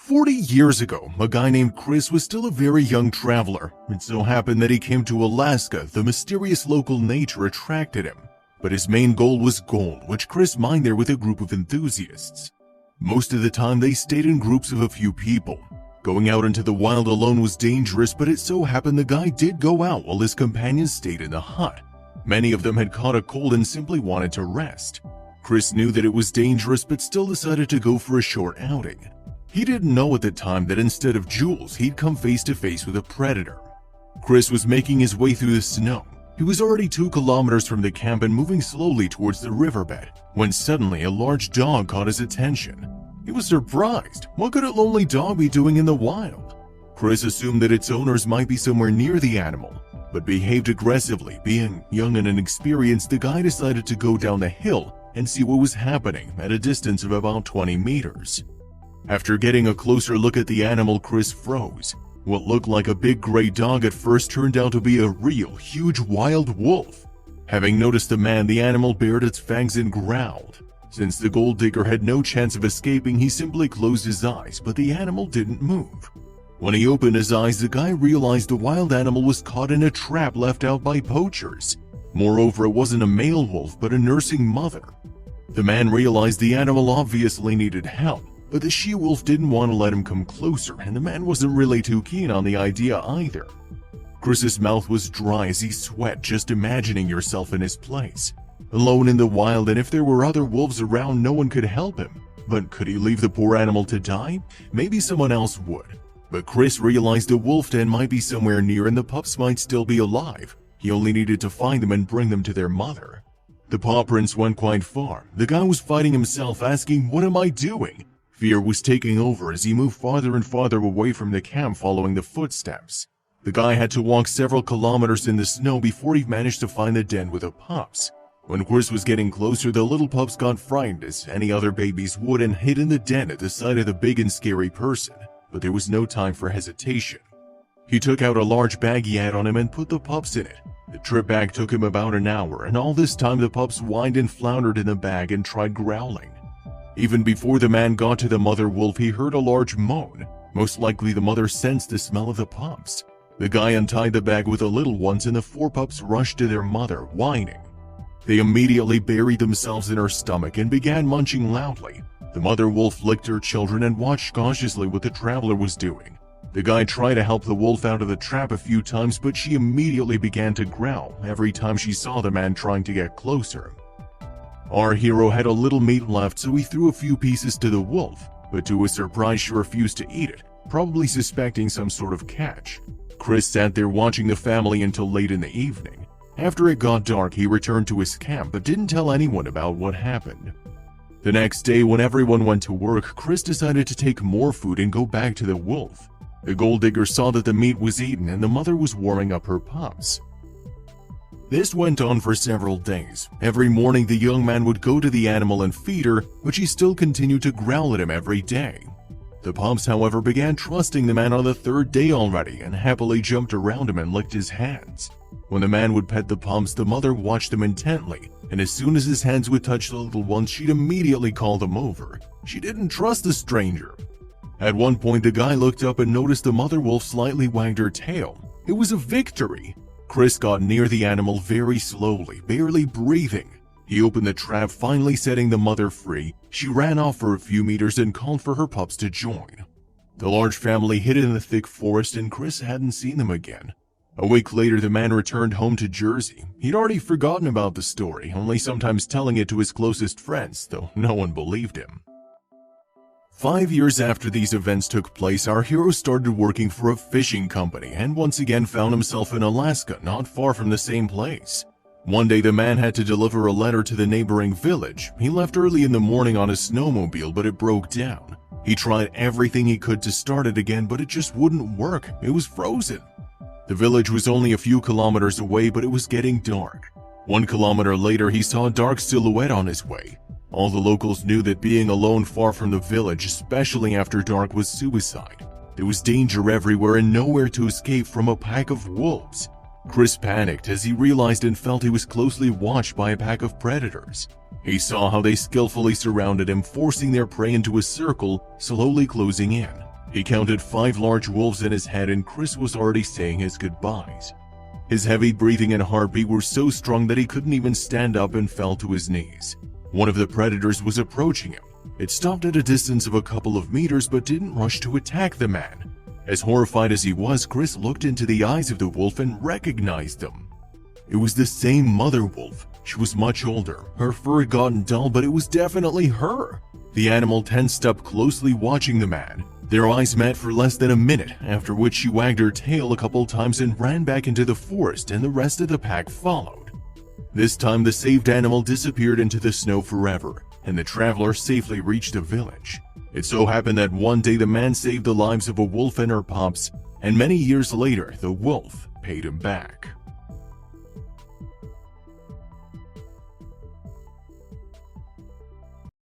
40 years ago, a guy named Chris was still a very young traveler. It so happened that he came to Alaska. The mysterious local nature attracted him. But his main goal was gold, which Chris mined there with a group of enthusiasts. Most of the time, they stayed in groups of a few people. Going out into the wild alone was dangerous, but it so happened the guy did go out while his companions stayed in the hut. Many of them had caught a cold and simply wanted to rest. Chris knew that it was dangerous, but still decided to go for a short outing. He didn't know at the time that instead of Jules, he'd come face to face with a predator. Chris was making his way through the snow. He was already 2 kilometers from the camp and moving slowly towards the riverbed, when suddenly a large dog caught his attention. He was surprised. What could a lonely dog be doing in the wild? Chris assumed that its owners might be somewhere near the animal, but behaved aggressively. Being young and inexperienced, the guy decided to go down the hill and see what was happening at a distance of about 20 meters. After getting a closer look at the animal, Chris froze. What looked like a big gray dog at first turned out to be a real, huge wild wolf. Having noticed the man, the animal bared its fangs and growled. Since the gold digger had no chance of escaping, he simply closed his eyes, but the animal didn't move. When he opened his eyes, the guy realized the wild animal was caught in a trap left out by poachers. Moreover, it wasn't a male wolf, but a nursing mother. The man realized the animal obviously needed help, but the she-wolf didn't want to let him come closer, and the man wasn't really too keen on the idea either. Chris's mouth was dry as he sweat just imagining yourself in his place. Alone in the wild, and if there were other wolves around, no one could help him. But could he leave the poor animal to die? Maybe someone else would. But Chris realized the wolf den might be somewhere near and the pups might still be alive. He only needed to find them and bring them to their mother. The paw prints went quite far. The guy was fighting himself, asking, "What am I doing?" Fear was taking over as he moved farther and farther away from the camp, following the footsteps. The guy had to walk several kilometers in the snow before he managed to find the den with the pups. When Chris was getting closer, the little pups got frightened as any other babies would and hid in the den at the sight of the big and scary person. But there was no time for hesitation. He took out a large bag he had on him and put the pups in it. The trip back took him about an hour, and all this time the pups whined and floundered in the bag and tried growling. Even before the man got to the mother wolf, he heard a large moan. Most likely the mother sensed the smell of the pups. The guy untied the bag with the little ones and the 4 pups rushed to their mother, whining. They immediately buried themselves in her stomach and began munching loudly. The mother wolf licked her children and watched cautiously what the traveler was doing. The guy tried to help the wolf out of the trap a few times, but she immediately began to growl every time she saw the man trying to get closer. Our hero had a little meat left, so he threw a few pieces to the wolf, but to his surprise she refused to eat it, probably suspecting some sort of catch. Chris sat there watching the family until late in the evening. After it got dark, he returned to his camp but didn't tell anyone about what happened. The next day, when everyone went to work, Chris decided to take more food and go back to the wolf. The gold digger saw that the meat was eaten and the mother was warming up her pups. This went on for several days. Every morning the young man would go to the animal and feed her, but she still continued to growl at him every day. The pups, however, began trusting the man on the 3rd day already and happily jumped around him and licked his hands. When the man would pet the pups, the mother watched them intently, and as soon as his hands would touch the little ones, she'd immediately call them over. She didn't trust the stranger. At one point, the guy looked up and noticed the mother wolf slightly wagged her tail. It was a victory. Chris got near the animal very slowly, barely breathing. He opened the trap, finally setting the mother free. She ran off for a few meters and called for her pups to join. The large family hid in the thick forest and Chris hadn't seen them again. A week later, the man returned home to Jersey. He'd already forgotten about the story, only sometimes telling it to his closest friends, though no one believed him. 5 years after these events took place, our hero started working for a fishing company and once again found himself in Alaska, not far from the same place. One day the man had to deliver a letter to the neighboring village. He left early in the morning on a snowmobile, but it broke down. He tried everything he could to start it again, but it just wouldn't work. It was frozen. The village was only a few kilometers away, but it was getting dark. 1 kilometer later, he saw a dark silhouette on his way. All the locals knew that being alone far from the village, especially after dark, was suicide. There was danger everywhere and nowhere to escape from a pack of wolves. Chris panicked as he realized and felt he was closely watched by a pack of predators. He saw how they skillfully surrounded him, forcing their prey into a circle, slowly closing in. He counted 5 large wolves in his head, and Chris was already saying his goodbyes. His heavy breathing and heartbeat were so strong that he couldn't even stand up and fell to his knees. One of the predators was approaching him. It stopped at a distance of a couple of meters but didn't rush to attack the man. As horrified as he was, Chris looked into the eyes of the wolf and recognized them. It was the same mother wolf. She was much older. Her fur had gotten dull, but it was definitely her. The animal tensed up, closely watching the man. Their eyes met for less than a minute, after which she wagged her tail a couple times and ran back into the forest, and the rest of the pack followed. This time the saved animal disappeared into the snow forever, and the traveler safely reached a village. It so happened that one day the man saved the lives of a wolf and her pups, and many years later the wolf paid him back.